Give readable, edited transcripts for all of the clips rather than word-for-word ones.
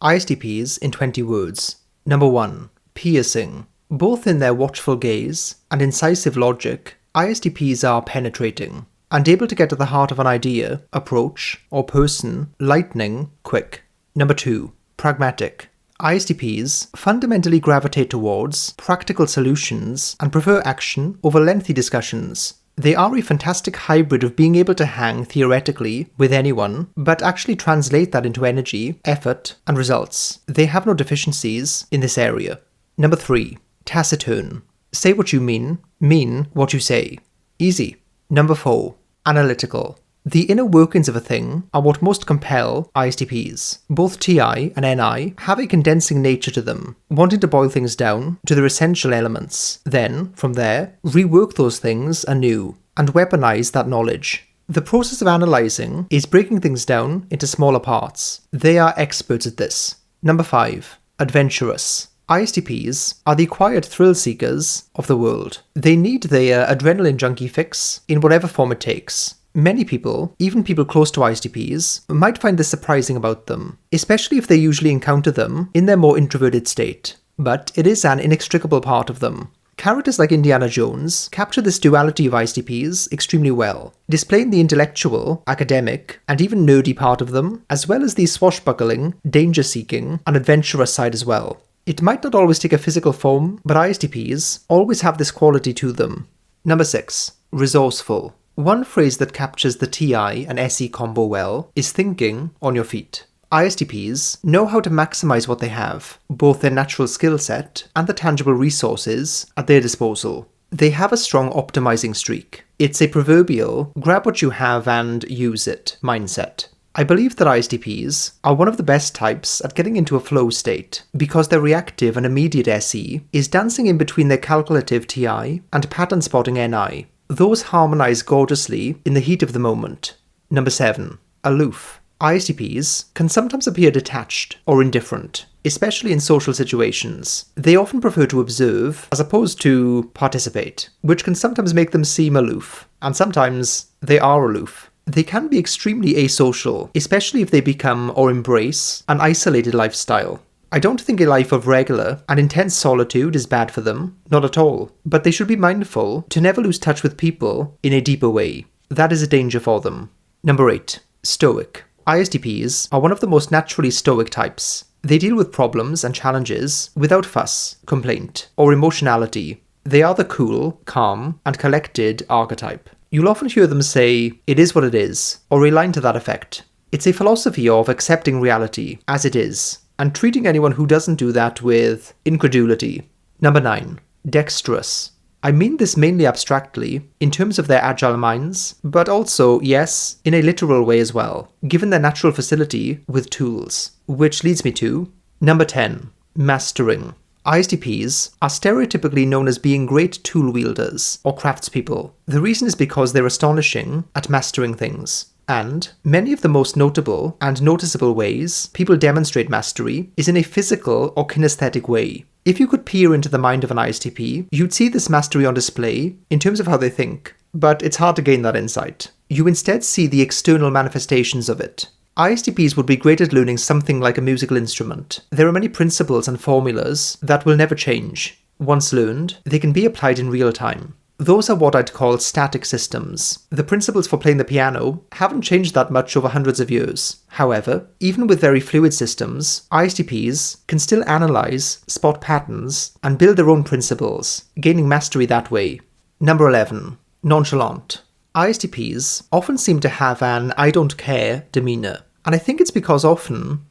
ISTPs in 20 words. Number 1. Piercing. Both in their watchful gaze and incisive logic, ISTPs are penetrating and able to get to the heart of an idea, approach, or person lightning quick. Number 2. Pragmatic. ISTPs fundamentally gravitate towards practical solutions and prefer action over lengthy discussions. They are a fantastic hybrid of being able to hang theoretically with anyone, but actually translate that into energy, effort, and results. They have no deficiencies in this area. Number 3. Taciturn. Say what you mean what you say. Easy. Number 4. Analytical. The inner workings of a thing are what most compel ISTPs. Both TI and NI have a condensing nature to them, wanting to boil things down to their essential elements, then, from there, rework those things anew, and weaponize that knowledge. The process of analysing is breaking things down into smaller parts. They are experts at this. Number 5. Adventurous. ISTPs are the quiet thrill seekers of the world. They need their adrenaline junkie fix in whatever form it takes. Many people, even people close to ISTPs, might find this surprising about them, especially if they usually encounter them in their more introverted state. But it is an inextricable part of them. Characters like Indiana Jones capture this duality of ISTPs extremely well, displaying the intellectual, academic, and even nerdy part of them, as well as the swashbuckling, danger-seeking, and adventurous side as well. It might not always take a physical form, but ISTPs always have this quality to them. Number 6. Resourceful. One phrase that captures the TI and SE combo well is thinking on your feet. ISTPs know how to maximize what they have, both their natural skill set and the tangible resources at their disposal. They have a strong optimizing streak. It's a proverbial grab what you have and use it mindset. I believe that ISTPs are one of the best types at getting into a flow state because their reactive and immediate SE is dancing in between their calculative TI and pattern spotting NI. Those harmonize gorgeously in the heat of the moment. Number 7. Aloof. ISTPs can sometimes appear detached or indifferent, especially in social situations. They often prefer to observe as opposed to participate, which can sometimes make them seem aloof, and sometimes they are aloof. They can be extremely asocial, especially if they become or embrace an isolated lifestyle. I don't think a life of regular and intense solitude is bad for them, not at all, but they should be mindful to never lose touch with people in a deeper way. That is a danger for them. Number 8. Stoic. ISTPs are one of the most naturally stoic types. They deal with problems and challenges without fuss, complaint, or emotionality. They are the cool, calm, and collected archetype. You'll often hear them say, "It is what it is," or a line to that effect. It's a philosophy of accepting reality as it is, and treating anyone who doesn't do that with incredulity. Number 9. Dexterous. I mean this mainly abstractly, in terms of their agile minds, but also, yes, in a literal way as well, given their natural facility with tools. Which leads me to number 10. Mastering. ISTPs are stereotypically known as being great tool wielders or craftspeople. The reason is because they're astonishing at mastering things. And many of the most notable and noticeable ways people demonstrate mastery is in a physical or kinesthetic way. If you could peer into the mind of an ISTP, you'd see this mastery on display in terms of how they think, but it's hard to gain that insight. You instead see the external manifestations of it. ISTPs would be great at learning something like a musical instrument. There are many principles and formulas that will never change. Once learned, they can be applied in real time. Those are what I'd call static systems. The principles for playing the piano haven't changed that much over hundreds of years. However, even with very fluid systems, ISTPs can still analyze, spot patterns, and build their own principles, gaining mastery that way. Number 11. Nonchalant. ISTPs often seem to have an I don't care demeanor, and I think it's because often,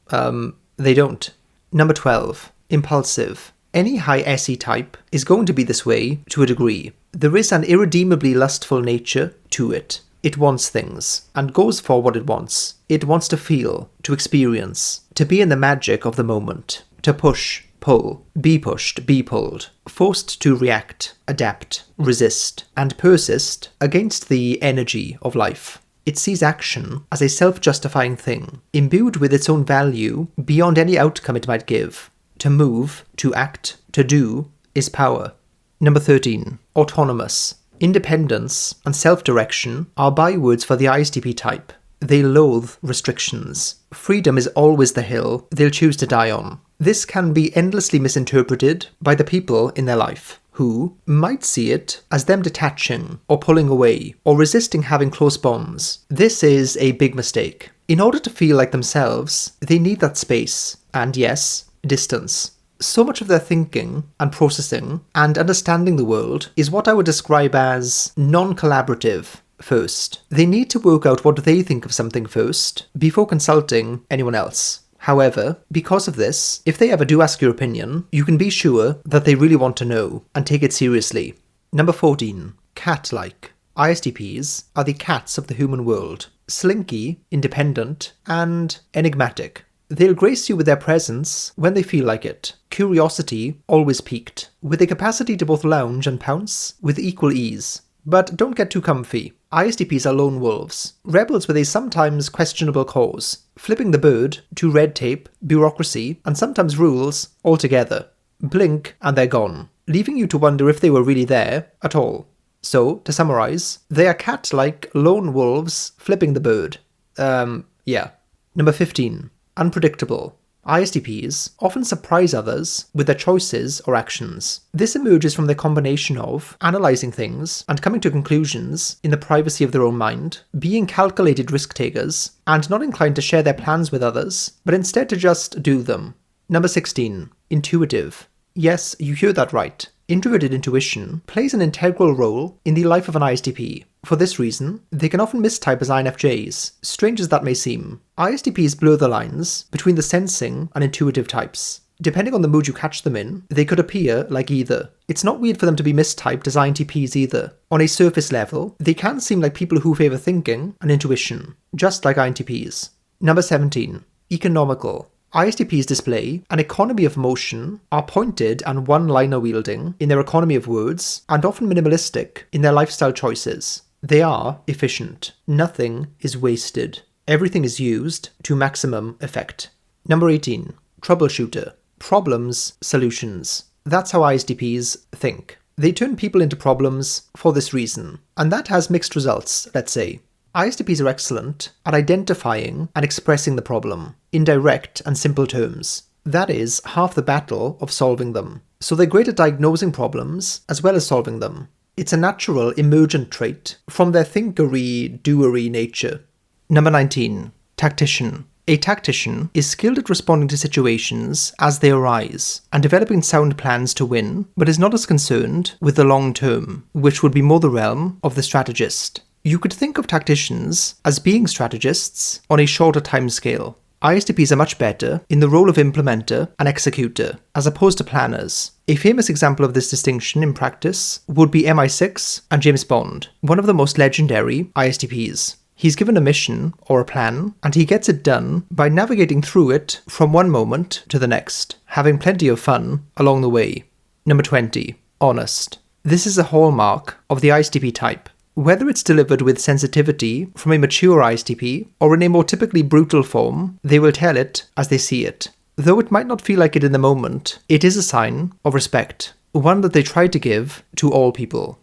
they don't. Number 12. Impulsive. Any high SE type is going to be this way to a degree. There is an irredeemably lustful nature to it. It wants things, and goes for what it wants. It wants to feel, to experience, to be in the magic of the moment, to push, pull, be pushed, be pulled, forced to react, adapt, resist, and persist against the energy of life. It sees action as a self-justifying thing, imbued with its own value beyond any outcome it might give. To move, to act, to do, is power. Number 13. Autonomous. Independence and self-direction are bywords for the ISTP type. They loathe restrictions. Freedom is always the hill they'll choose to die on. This can be endlessly misinterpreted by the people in their life, who might see it as them detaching or pulling away or resisting having close bonds. This is a big mistake. In order to feel like themselves, they need that space and, yes, distance. So much of their thinking and processing and understanding the world is what I would describe as non-collaborative first. They need to work out what they think of something first before consulting anyone else. However, because of this, if they ever do ask your opinion, you can be sure that they really want to know and take it seriously. Number 14. Catlike. ISTPs are the cats of the human world. Slinky, independent, and enigmatic. They'll grace you with their presence when they feel like it. Curiosity always piqued, with a capacity to both lounge and pounce with equal ease. But don't get too comfy. ISTPs are lone wolves, rebels with a sometimes questionable cause, flipping the bird to red tape, bureaucracy, and sometimes rules altogether. Blink and they're gone, leaving you to wonder if they were really there at all. So, to summarize, they are cat-like lone wolves flipping the bird. Yeah. Number 15. Unpredictable. ISTPs often surprise others with their choices or actions. This emerges from their combination of analysing things and coming to conclusions in the privacy of their own mind, being calculated risk takers, and not inclined to share their plans with others, but instead to just do them. Number 16. Intuitive. Yes, you heard that right. Introverted intuition plays an integral role in the life of an ISTP. For this reason, they can often mistype as INFJs, strange as that may seem. ISTPs blur the lines between the sensing and intuitive types. Depending on the mood you catch them in, they could appear like either. It's not weird for them to be mistyped as INTPs either. On a surface level, they can seem like people who favour thinking and intuition, just like INTPs. Number 17. Economical. ISTPs display an economy of motion, are pointed and one-liner wielding in their economy of words, and often minimalistic in their lifestyle choices. They are efficient. Nothing is wasted. Everything is used to maximum effect. Number 18. Troubleshooter. Problems, solutions. That's how ISTPs think. They turn people into problems for this reason, and that has mixed results, let's say. ISTPs are excellent at identifying and expressing the problem in direct and simple terms. That is half the battle of solving them. So they're great at diagnosing problems as well as solving them. It's a natural emergent trait from their thinkery, doery nature. Number 19. Tactician. A tactician is skilled at responding to situations as they arise and developing sound plans to win, but is not as concerned with the long term, which would be more the realm of the strategist. You could think of tacticians as being strategists on a shorter timescale. ISTPs are much better in the role of implementer and executor, as opposed to planners. A famous example of this distinction in practice would be MI6 and James Bond, one of the most legendary ISTPs. He's given a mission or a plan, and he gets it done by navigating through it from one moment to the next, having plenty of fun along the way. Number 20. Honest. This is a hallmark of the ISTP type. Whether it's delivered with sensitivity from a mature ISTP or in a more typically brutal form, they will tell it as they see it. Though it might not feel like it in the moment, it is a sign of respect, one that they try to give to all people.